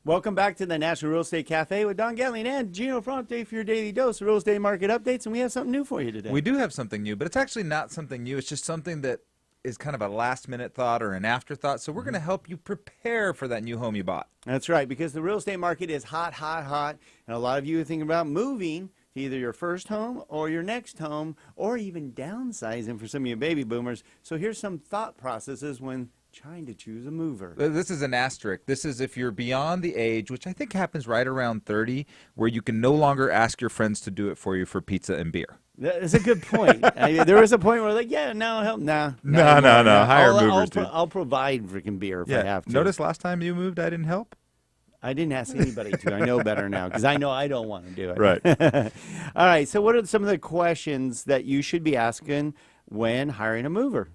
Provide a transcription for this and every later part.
Welcome back to the National Real Estate Cafe with Don Gatling and Gino Fronte for your daily dose of real estate market updates, and we have something new for you today. We do have something new, but it's actually not something new. It's just something that is kind of a last-minute thought or an afterthought, so we're going to help you prepare for that new home you bought. That's right, because the real estate market is hot, hot, hot, and a lot of you are thinking about moving to either your first home or your next home, or even downsizing for some of you baby boomers. So here's some thought processes when trying to choose a mover. This is an asterisk. This is if you're beyond the age, which I think happens right around 30, where you can no longer ask your friends to do it for you for pizza and beer. That's a good point. There was a point where like, yeah, no, help, no. No. Hire movers, dude. I'll provide freaking beer if I have to. Notice last time you moved, I didn't help? I didn't ask anybody to. I know better now because I know I don't want to do it. Right. All right. So what are some of the questions that you should be asking when hiring a mover?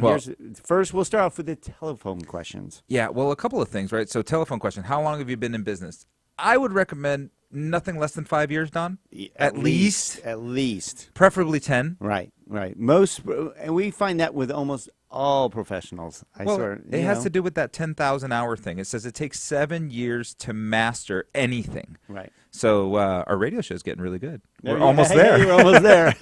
Well, First, we'll start off with the telephone questions. Yeah, well, a couple of things, right? So telephone question, how long have you been in business? I would recommend nothing less than 5 years, Don. At least. At least. Preferably 10. Right. Most, and we find that with almost all professionals. It has to do with that 10,000 hour thing. It says it takes 7 years to master anything. Right. So our radio show is getting really good. We're We're almost there. We're almost there.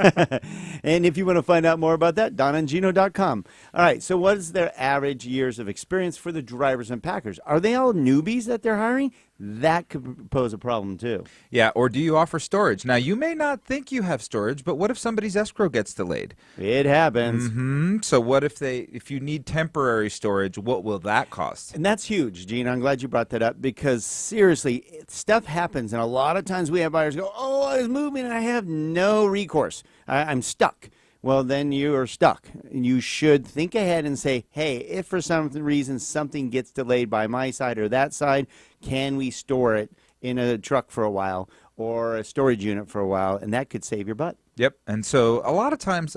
And if you want to find out more about that, donandgino.com. All right. So what is their average years of experience for the drivers and packers? Are they all newbies that they're hiring? That could pose a problem too. Yeah. Or do you offer storage? Now, you may not think you have storage, but what if somebody's escrow gets delayed? It happens. So what if you need temporary storage, what will that cost? And that's huge, Gene. I'm glad you brought that up because seriously, stuff happens. And a lot of times we have buyers go, oh, I was moving and I have no recourse. I'm stuck. Well, then you are stuck. You should think ahead and say, hey, if for some reason something gets delayed by my side or that side, can we store it in a truck for a while or a storage unit for a while? And that could save your butt. Yep. And so a lot of times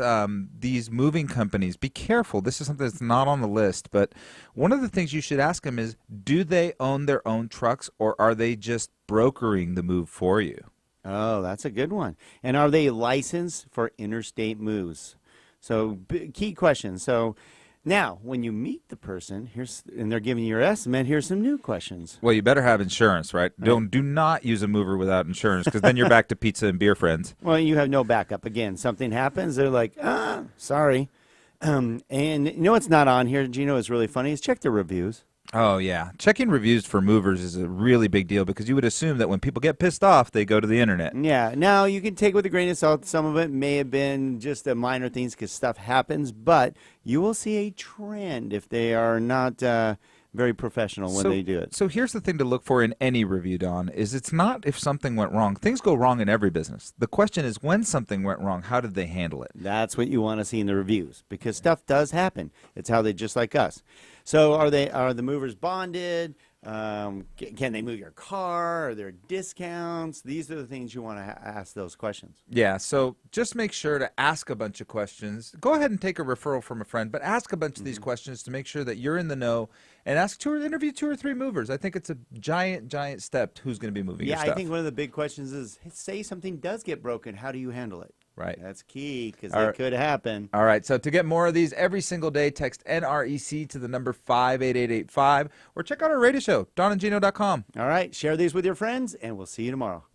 these moving companies, be careful. This is something that's not on the list, but one of the things you should ask them is, do they own their own trucks or are they just brokering the move for you? Oh, that's a good one. And are they licensed for interstate moves? So key question. So now, when you meet the person, and they're giving you your estimate, here's some new questions. Well, you better have insurance, right? Do not use a mover without insurance because then you're back to pizza and beer friends. Well, you have no backup. Again, something happens, they're like, sorry. And you know what's not on here, Gino, is really funny, is check the reviews. Oh, yeah. Checking reviews for movers is a really big deal because you would assume that when people get pissed off, they go to the internet. Yeah. Now, you can take with a grain of salt. Some of it may have been just a minor things because stuff happens, but you will see a trend if they are not very professional when they do it. So here's the thing to look for in any review, Don, is it's not if something went wrong. Things go wrong in every business. The question is when something went wrong, how did they handle it? That's what you want to see in the reviews because stuff does happen. It's how they just like us. So are the movers bonded? Can they move your car? Are there discounts? These are the things you want to ask those questions. Yeah, so just make sure to ask a bunch of questions. Go ahead and take a referral from a friend, but ask a bunch of these questions to make sure that you're in the know and interview 2 or 3 movers. I think it's a giant step to who's going to be moving your stuff. Yeah, I think one of the big questions is, say something does get broken, how do you handle it? Right. That's key because it could happen. All right. So to get more of these every single day, text NREC to the number 58885 or check out our radio show, donandgino.com. All right. Share these with your friends, and we'll see you tomorrow.